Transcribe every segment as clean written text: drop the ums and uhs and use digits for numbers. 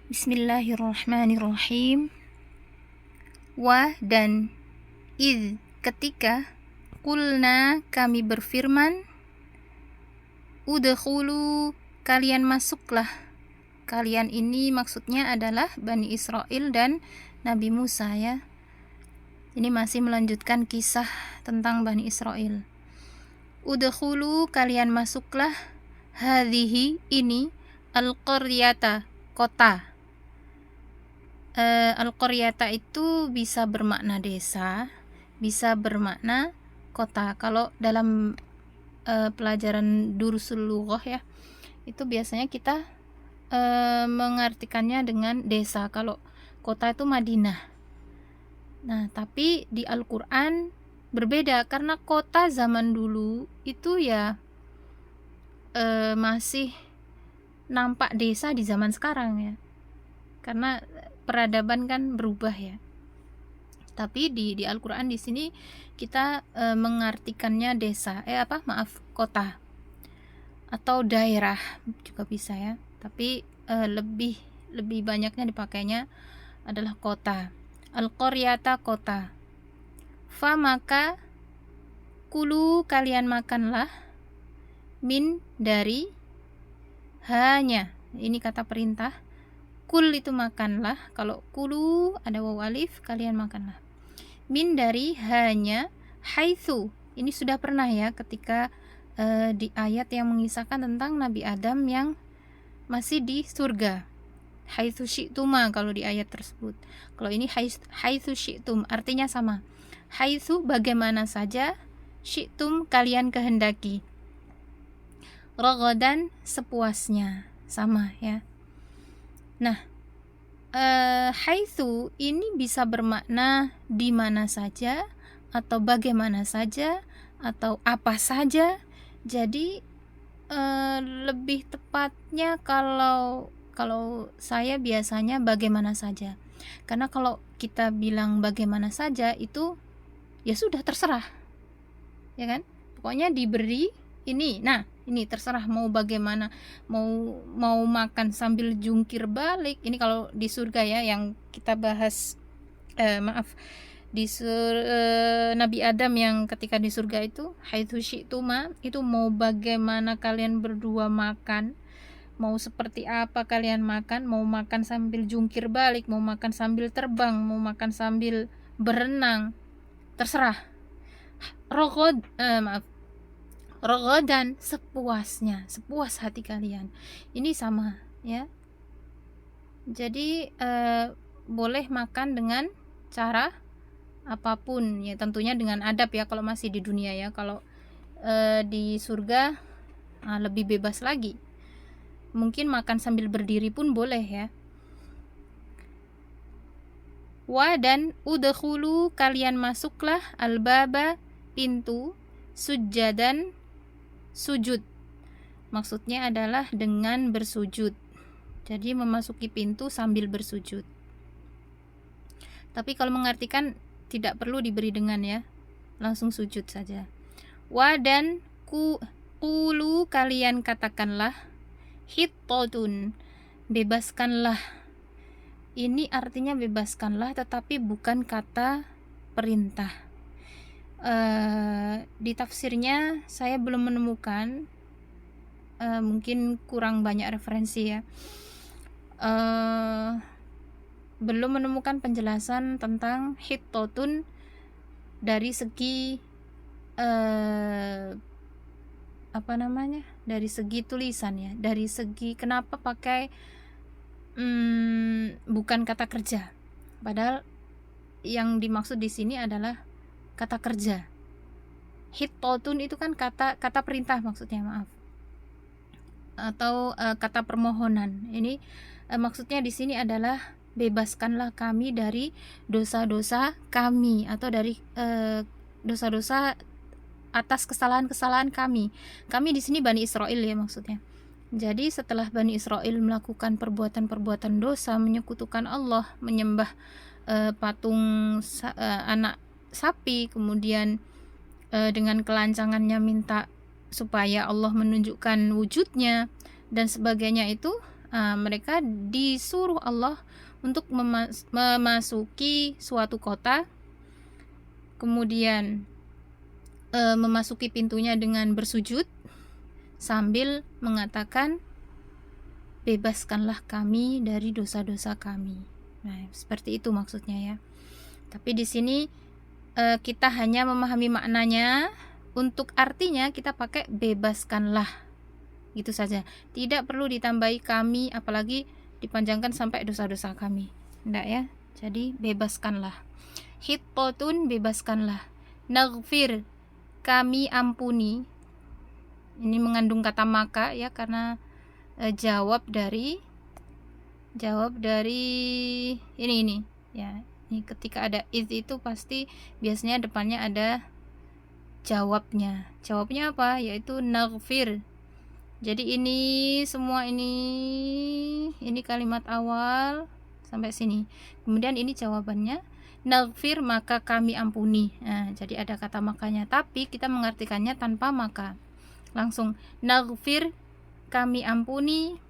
Bismillahirrahmanirrahim. Wa dan id ketika qulna kami berfirman, udkhulu kalian masuklah. Kalian ini maksudnya adalah Bani Israel dan Nabi Musa ya. Ini masih melanjutkan kisah tentang Bani Israel. Udkhulu kalian masuklah hadhihi ini al-qaryata kota. Al-qaryata itu bisa bermakna desa, bisa bermakna kota. Kalau dalam pelajaran Durusul Lughah ya, itu biasanya kita mengartikannya dengan desa. Kalau kota itu Madinah. Nah, tapi di Al-Quran berbeda karena kota zaman dulu itu ya masih nampak desa di zaman sekarang ya. Karena peradaban kan berubah ya. Tapi di Al-Quran di sini kita mengartikannya desa, kota atau daerah juga bisa ya. Tapi lebih banyaknya dipakainya adalah kota. Al-qaryata kota. Fa maka kulu kalian makanlah min dari hanya. Ini kata perintah. Kul itu makanlah. Kalau kulu ada waw alif, kalian makanlah. Min dari hanya haitsu. Ini sudah pernah ya ketika di ayat yang mengisahkan tentang Nabi Adam yang masih di surga. Haitsu syi'tuma kalau di ayat tersebut. Kalau ini haitsu syi'tum artinya sama. Haitsu bagaimana saja, syi'tum kalian kehendaki. Ragadan sepuasnya, sama ya. Nah, haitsu ini bisa bermakna di mana saja atau bagaimana saja atau apa saja. Jadi lebih tepatnya kalau saya biasanya bagaimana saja. Karena kalau kita bilang bagaimana saja itu ya sudah terserah. Ya kan? Pokoknya diberi ini. Nah, ini terserah mau bagaimana, mau makan sambil jungkir balik. Ini kalau di surga ya yang kita bahas Nabi Adam yang ketika di surga itu haitsu syi'tuma, itu mau bagaimana kalian berdua makan, mau seperti apa kalian makan, mau makan sambil jungkir balik, mau makan sambil terbang, mau makan sambil berenang, terserah. Rogodan sepuasnya, sepuas hati kalian. Ini sama ya. Jadi boleh makan dengan cara apapun ya, tentunya dengan adab ya kalau masih di dunia ya. Kalau di surga lebih bebas lagi. Mungkin makan sambil berdiri pun boleh ya. Wa dan udkhulu kalian masuklah albaba pintu sujadan sujud. Maksudnya adalah dengan bersujud. Jadi memasuki pintu sambil bersujud. Tapi kalau mengartikan tidak perlu diberi dengan ya. Langsung sujud saja. Wa dan qulu kalian katakanlah hittatun, bebaskanlah. Ini artinya bebaskanlah tetapi bukan kata perintah. Di tafsirnya saya belum menemukan, mungkin kurang banyak referensi ya, belum menemukan penjelasan tentang hittatun dari segi dari segi tulisan ya, dari segi kenapa pakai bukan kata kerja, padahal yang dimaksud di sini adalah kata kerja. Hittatun itu kan kata perintah maksudnya, atau kata permohonan. Ini maksudnya di sini adalah bebaskanlah kami dari dosa-dosa kami atau dari dosa-dosa atas kesalahan-kesalahan kami. Kami di sini Bani Israel ya maksudnya. Jadi setelah Bani Israel melakukan perbuatan-perbuatan dosa, menyekutukan Allah, menyembah patung anak sapi, kemudian dengan kelancangannya minta supaya Allah menunjukkan wujudnya dan sebagainya, itu Mereka disuruh Allah untuk memasuki suatu kota, kemudian memasuki pintunya dengan bersujud sambil mengatakan, bebaskanlah kami dari dosa-dosa kami. Nah, seperti itu maksudnya ya. Tapi di sini kita hanya memahami maknanya, untuk artinya kita pakai bebaskanlah, gitu saja. Tidak perlu ditambahi kami, apalagi dipanjangkan sampai dosa-dosa kami. Tidak ya. Jadi bebaskanlah. Hittotun, bebaskanlah. Naghfir, kami ampuni. Ini mengandung kata maka ya, karena jawab dari ini ya. Ini ketika ada iz itu pasti biasanya depannya ada jawabnya. Jawabnya apa? Yaitu naghfir. Jadi ini semua ini kalimat awal sampai sini. Kemudian ini jawabannya, naghfir, maka kami ampuni. Nah, jadi ada kata makanya, tapi kita mengartikannya tanpa maka. Langsung naghfir, kami ampuni.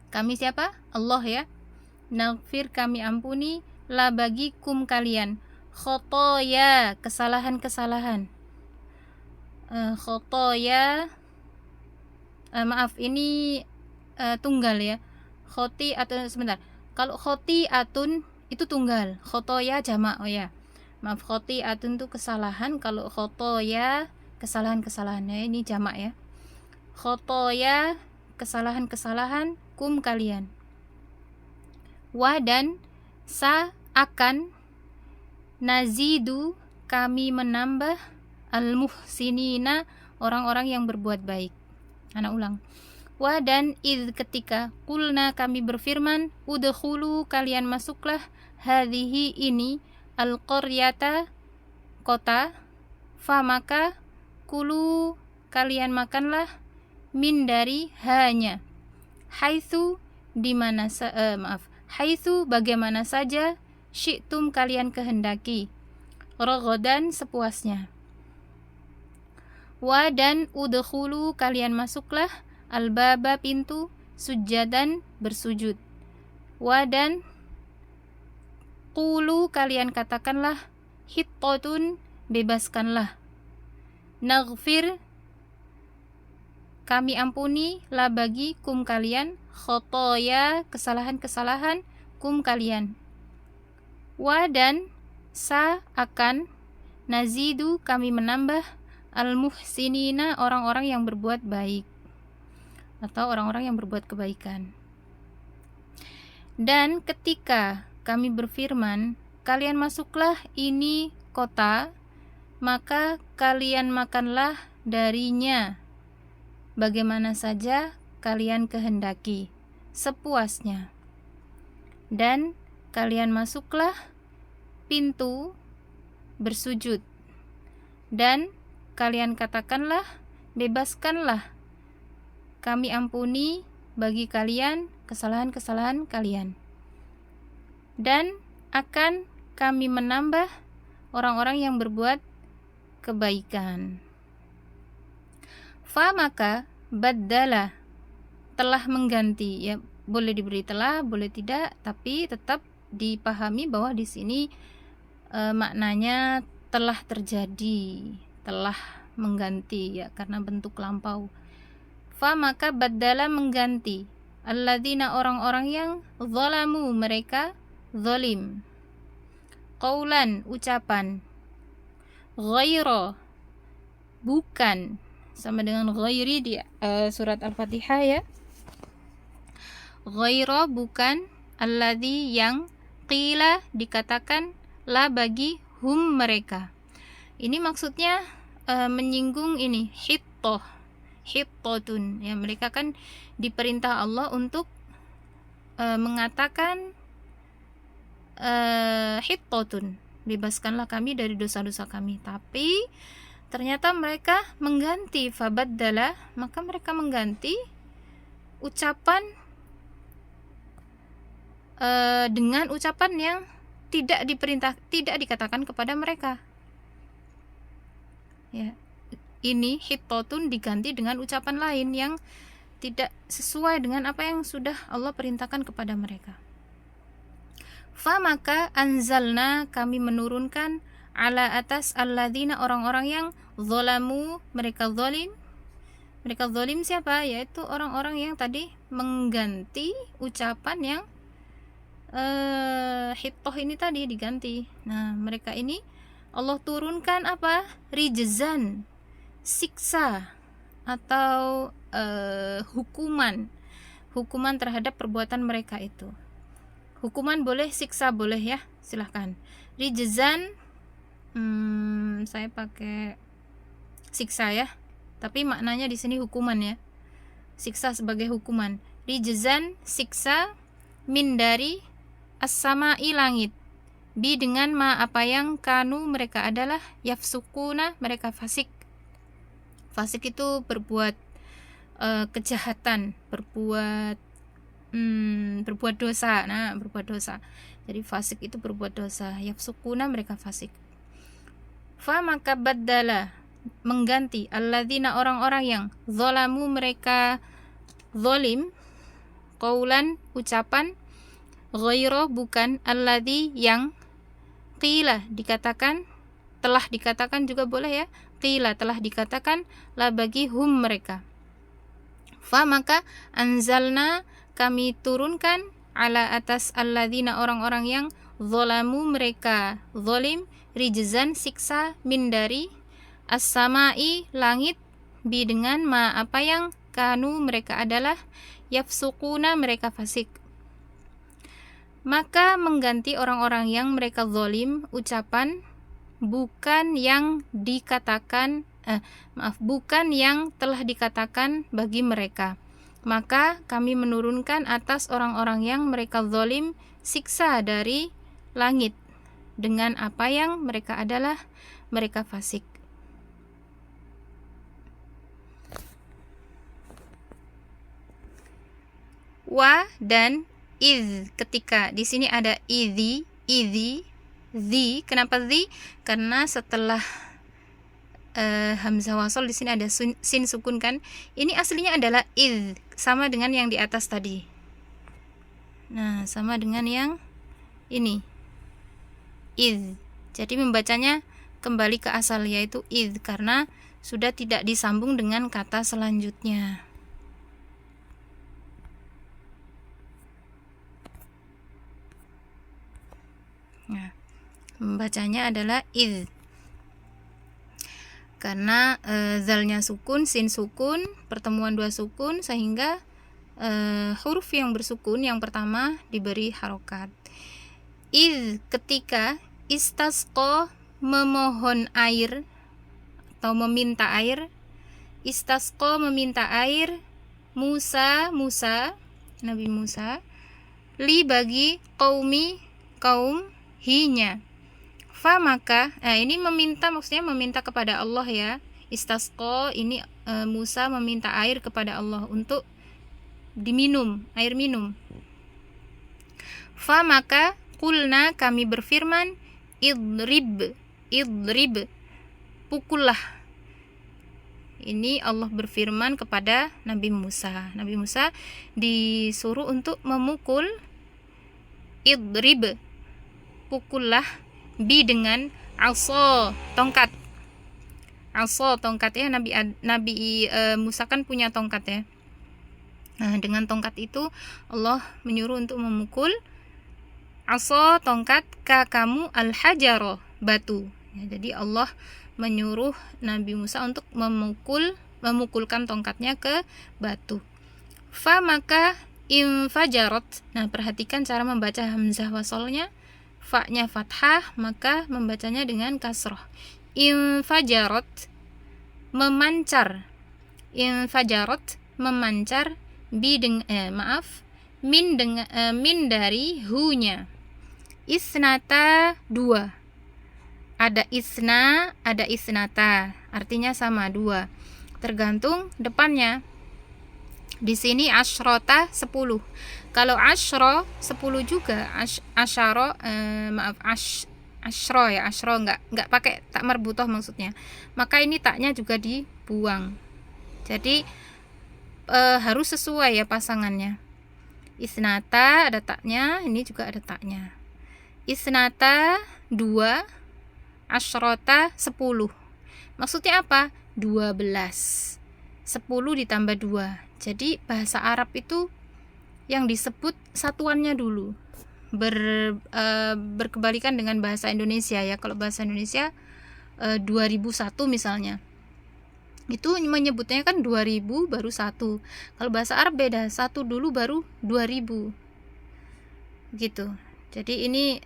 Kami siapa? Allah ya. Naghfir, kami ampuni, la bagikum kalian, khotoya, kesalahan-kesalahan. Khotoya, maaf ini tunggal ya. Khoti atun, sebentar. Kalau khoti atun itu tunggal, khotoya jamak. Oh ya. Maaf, khoti atun itu kesalahan, kalau khotoya kesalahan-kesalahan. Ya, ini jamak ya. Khotoya, kesalahan-kesalahan, kum kalian. Wa, dan sa, akan, nazidu, kami menambah, al-muhsinina, orang-orang yang berbuat baik. Anak ulang. Wa, dan id, ketika, kulna, kami berfirman, udkhulu, kalian masuklah, hadhihi, ini, al-qaryata, kota, fa, maka, kulu, kalian makanlah, min, dari, hanya, haitsu, di mana haitsu, bagaimana saja, syi'tum, kalian kehendaki, raghadan, sepuasnya. Wa, dan udkhulu, kalian masuklah, al-baba, pintu, sujadan, bersujud. Wa, dan qulu, kalian katakanlah, hittotun, bebaskanlah. Naghfir, kami ampuni, la bagi kum kalian, khotoya, kesalahan-kesalahan, kum kalian. Wa, dan sa, akan, nazidu, kami menambah, al-muhsinina, orang-orang yang berbuat baik atau orang-orang yang berbuat kebaikan. Dan ketika kami berfirman, kalian masuklah ini kota, maka kalian makanlah darinya bagaimana saja kalian kehendaki, sepuasnya. Dan kalian masuklah pintu, bersujud. Dan kalian katakanlah, bebaskanlah, kami ampuni bagi kalian kesalahan-kesalahan kalian. Dan akan kami menambah orang-orang yang berbuat kebaikan. Fa, maka, baddala, telah mengganti ya, boleh diberi telah, boleh tidak, tapi tetap dipahami bahwa di sini maknanya telah terjadi, telah mengganti ya, karena bentuk lampau. Fa, maka, baddala, mengganti, alladzina, orang-orang yang zalamu, mereka zalim, qaulan, ucapan, ghaira, bukan, sama dengan ghairi di surat Al-Fatihah ya. Ghaira, bukan, alladzi, yang, qila, dikatakan, la, bagi, hum, mereka. Ini maksudnya menyinggung ini hittotun ya, mereka kan diperintah Allah untuk mengatakan hittotun, bebaskanlah kami dari dosa-dosa kami, tapi ternyata mereka mengganti, fabaddala, maka mereka mengganti ucapan dengan ucapan yang tidak dikatakan kepada mereka. Ya, ini hittotun diganti dengan ucapan lain yang tidak sesuai dengan apa yang sudah Allah perintahkan kepada mereka. Fa maka anzalna, kami menurunkan, ala atas alladzina, orang-orang yang zalamu, mereka zalim. Mereka zalim siapa? Yaitu orang-orang yang tadi mengganti ucapan yang hittoh ini tadi diganti. Nah, mereka ini Allah turunkan apa? Rijzan, siksa atau hukuman terhadap perbuatan mereka itu. Hukuman boleh, siksa boleh ya, silahkan. Rijzan, saya pakai siksa ya, tapi maknanya di sini hukuman ya. Siksa sebagai hukuman. Rijzan, siksa, min dari as-sama'i, langit, bi dengan ma apa yang kanu mereka adalah yafsukuna mereka fasik. Fasik itu berbuat kejahatan, berbuat dosa. Nah, berbuat dosa. Jadi fasik itu berbuat dosa. Yafsukuna mereka fasik. Fa maka baddala, mengganti, alladzina orang-orang yang zalamu mereka zalim, qaulan ucapan, ghaira bukan, alladzi yang, qila dikatakan, telah dikatakan juga boleh ya, qila telah dikatakan, la bagi hum mereka. Fa maka anzalna, kami turunkan, ala atas alladzina orang-orang yang zalamu mereka zalim, rijzan siksa, min dari as-sama'i langit, bi dengan ma apa yang kanu mereka adalah yafsukuna mereka fasik. Maka mengganti orang-orang yang mereka zalim ucapan, bukan yang dikatakan bukan yang telah dikatakan bagi mereka. Maka kami menurunkan atas orang-orang yang mereka zalim siksa dari langit dengan apa yang mereka adalah mereka fasik. Wa dan iz, ketika di sini ada idzi, zi. Kenapa zi? Karena setelah hamzah wasal di sini ada sin sukun kan. Ini aslinya adalah iz, sama dengan yang di atas tadi. Nah, sama dengan yang ini, iz. Jadi membacanya kembali ke asal, yaitu iz, karena sudah tidak disambung dengan kata selanjutnya. Nah, membacanya adalah iz, karena zalnya sukun, sin sukun, pertemuan dua sukun, sehingga huruf yang bersukun yang pertama diberi harokat. Iz, ketika, istasqa, memohon air atau meminta air, istasqa meminta air, Musa Nabi Musa, li bagi qaumi kaum, hinya. Fa maka, ini meminta, maksudnya meminta kepada Allah ya. Istasqa ini Musa meminta air kepada Allah untuk diminum, air minum. Fa maka qulna, kami berfirman, idrib, pukullah. Ini Allah berfirman kepada Nabi Musa. Nabi Musa disuruh untuk memukul, idrib, pukullah, bi dengan asa, tongkat. Asa, tongkat ya. Nabi Musa kan punya tongkat ya. Nah, dengan tongkat itu Allah menyuruh untuk memukul asa, tongkat, ka kamu al-hajaro, batu. Ya, jadi Allah menyuruh Nabi Musa untuk memukulkan tongkatnya ke batu. Fa maka infajarot. Nah, perhatikan cara membaca hamzah wasalnya. Fa-nya fathah, maka membacanya dengan kasroh. Infajarot, memancar. Infajarot, memancar, min dari hu-nya. Isnata, dua. Ada isna, ada isnata, artinya sama, dua. Tergantung depannya. Di sini asyrota 10. Kalau asyro 10 juga, asyaro asyro ya, asyro enggak pakai tak marbutoh maksudnya. Maka ini taknya juga dibuang. Jadi harus sesuai ya pasangannya. Isnata ada taknya, ini juga ada taknya. Isnata 2, asyrota 10. Maksudnya apa? 12. 10 ditambah 2. Jadi bahasa Arab itu yang disebut satuannya dulu. Berkebalikan dengan bahasa Indonesia ya. Kalau bahasa Indonesia 2001 misalnya, itu menyebutnya kan 2000 baru 1. Kalau bahasa Arab beda, 1 dulu baru 2000 gitu. Jadi ini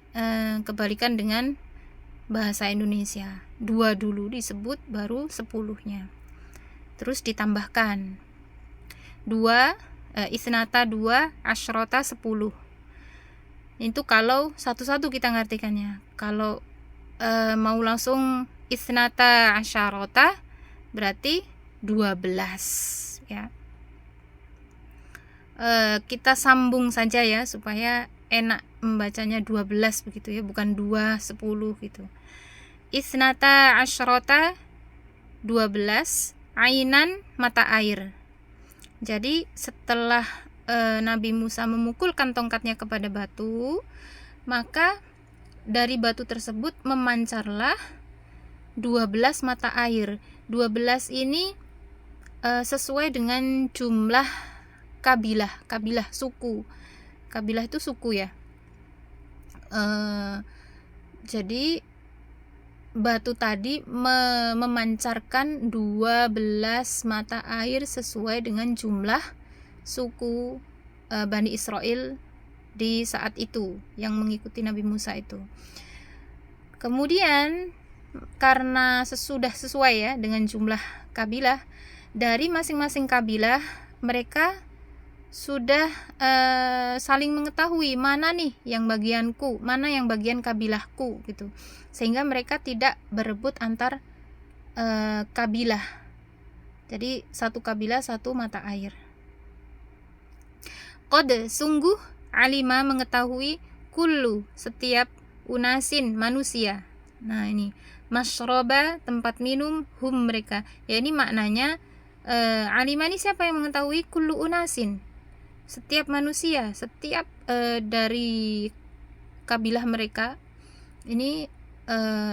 kebalikan dengan bahasa Indonesia, 2 dulu disebut baru 10-nya, terus ditambahkan 2, isnata 2, asyrota 10. Itu kalau satu-satu kita ngartikannya. Kalau mau langsung isnata asyarota berarti 12 ya. Kita sambung saja ya supaya enak membacanya 12 begitu ya, bukan 2, 10 gitu. Isnata asyarota 12, ainan mata air. Jadi setelah Nabi Musa memukulkan tongkatnya kepada batu, maka dari batu tersebut memancarlah 12 mata air. 12 ini sesuai dengan jumlah kabilah suku. Kabilah itu suku ya. Jadi batu tadi memancarkan 12 mata air sesuai dengan jumlah suku Bani Israel di saat itu yang mengikuti Nabi Musa itu. Kemudian karena sudah sesuai ya dengan jumlah kabilah, dari masing-masing kabilah mereka sudah saling mengetahui mana nih yang bagianku, mana yang bagian kabilahku gitu, sehingga mereka tidak berebut antar kabilah. Jadi satu kabilah satu mata air. Qad sungguh alima mengetahui kullu setiap unasin manusia. Nah ini masyroba tempat minum hum mereka. Ya ini maknanya alima ini siapa yang mengetahui? Kullu unasin, setiap manusia, setiap dari kabilah mereka ini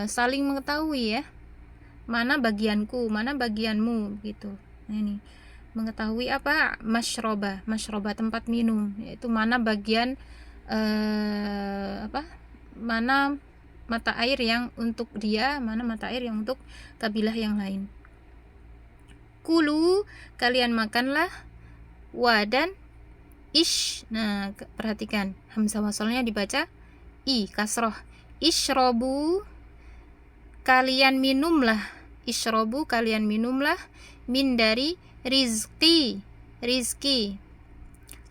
saling mengetahui ya, mana bagianku, mana bagianmu gitu. Nah ini mengetahui apa? Masyroba tempat minum, yaitu mana bagian mana mata air yang untuk dia, mana mata air yang untuk kabilah yang lain. Kulu kalian makanlah, wadan ish. Nah perhatikan hamzah wasalnya dibaca i kasroh. Ishrobu kalian minumlah, ishrobu kalian minumlah, min dari rizki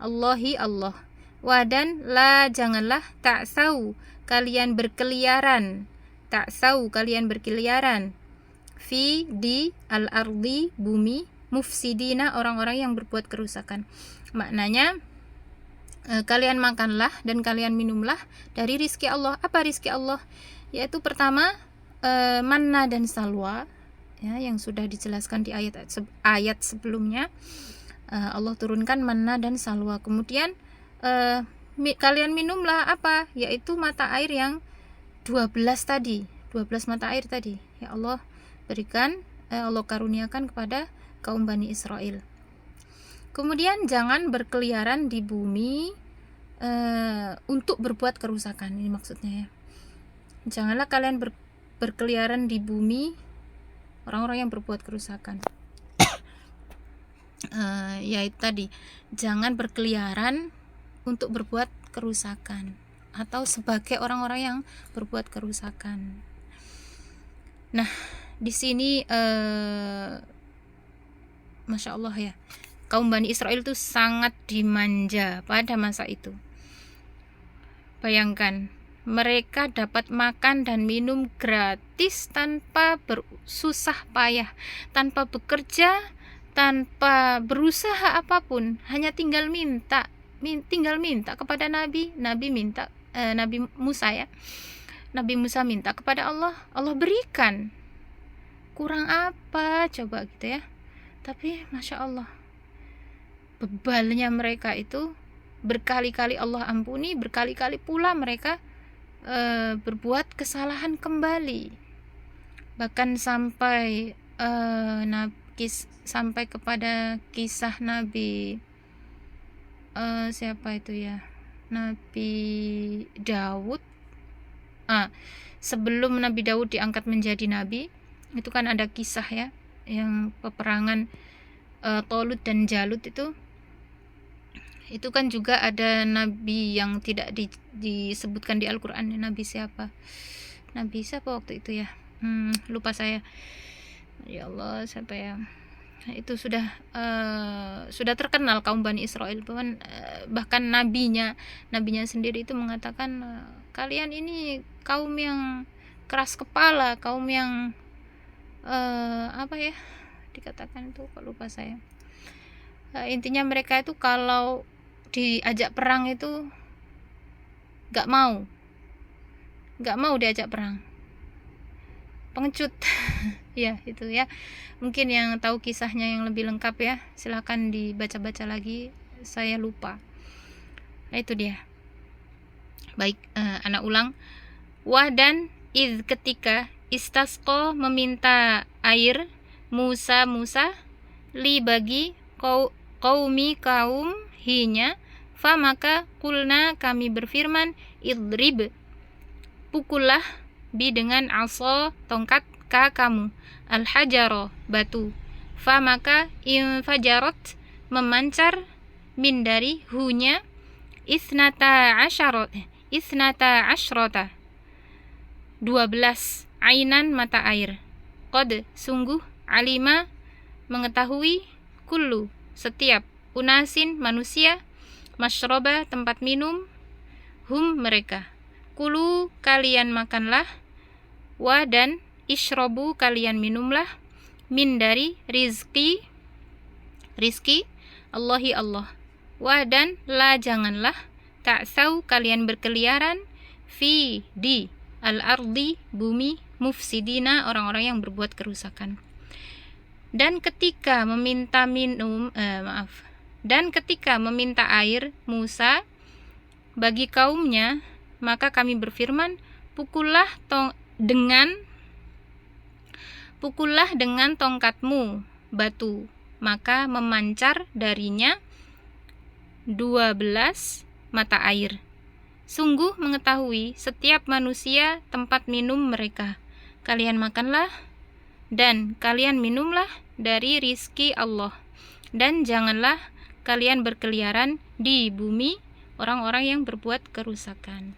Allahi Allah. Wadan la janganlah, ta'sau kalian berkeliaran, ta'sau kalian berkeliaran, fi di al-ardi bumi, mufsidina orang-orang yang berbuat kerusakan. Maknanya kalian makanlah dan kalian minumlah dari rizki Allah. Apa rizki Allah? Yaitu pertama manna dan salwa ya, yang sudah dijelaskan di ayat sebelumnya. Allah turunkan manna dan salwa. Kemudian kalian minumlah apa? Yaitu mata air yang 12 tadi, 12 mata air tadi. Ya Allah berikan, Allah karuniakan kepada kaum Bani Israel. Kemudian jangan berkeliaran di bumi untuk berbuat kerusakan. Ini maksudnya ya. Janganlah kalian berkeliaran di bumi, orang-orang yang berbuat kerusakan. Yaitu tadi, jangan berkeliaran untuk berbuat kerusakan atau sebagai orang-orang yang berbuat kerusakan. Nah, di sini Masya Allah ya, kaum Bani Israel itu sangat dimanja pada masa itu. Bayangkan, mereka dapat makan dan minum gratis tanpa bersusah payah, tanpa bekerja, tanpa berusaha apapun, hanya tinggal minta kepada Nabi minta, Nabi Musa ya. Nabi Musa minta kepada Allah, Allah berikan. Kurang apa coba gitu ya. Tapi Masya Allah, bebalnya mereka itu berkali-kali Allah ampuni, berkali-kali pula mereka berbuat kesalahan kembali, bahkan sampai sampai kepada kisah Nabi siapa itu ya, Nabi Daud. Sebelum Nabi Daud diangkat menjadi nabi, itu kan ada kisah ya, yang peperangan Tolut dan Jalut itu kan juga ada nabi yang tidak disebutkan di Al-Quran. Nabi siapa waktu itu ya, lupa saya, ya Allah, siapa ya, itu sudah terkenal kaum Bani Israel, bahkan nabinya sendiri itu mengatakan, kalian ini kaum yang keras kepala, kaum yang apa ya dikatakan itu, kok lupa saya. Intinya mereka itu kalau diajak perang itu gak mau diajak perang, pengecut. Ya itu ya, mungkin yang tahu kisahnya yang lebih lengkap ya silahkan dibaca-baca lagi, saya lupa. Nah itu dia. Baik, anak ulang. Dan ketika istasqa meminta air Musa li bagi kaum hinya, maka kulna kami berfirman, idrib pukullah bi dengan asa tongkat kamu, al-hajaro batu, maka infajarat memancar min dari hunya isnata asyrota 12 ainan mata air, qad sungguh alima mengetahui, kullu setiap, unasin manusia, masyroba tempat minum, hum mereka, kulu kalian makanlah, dan ishrobu kalian minumlah, min dari rizki Allahi Allah, dan la janganlah, ta'sau kalian berkeliaran, fi di al-ardi bumi, mufsidina orang-orang yang berbuat kerusakan. Dan ketika meminta air Musa bagi kaumnya, maka kami berfirman, pukullah dengan tongkatmu batu, maka memancar darinya 12 mata air. Sungguh mengetahui setiap manusia tempat minum mereka, kalian makanlah dan kalian minumlah dari rizki Allah, dan janganlah kalian berkeliaran di bumi, orang-orang yang berbuat kerusakan.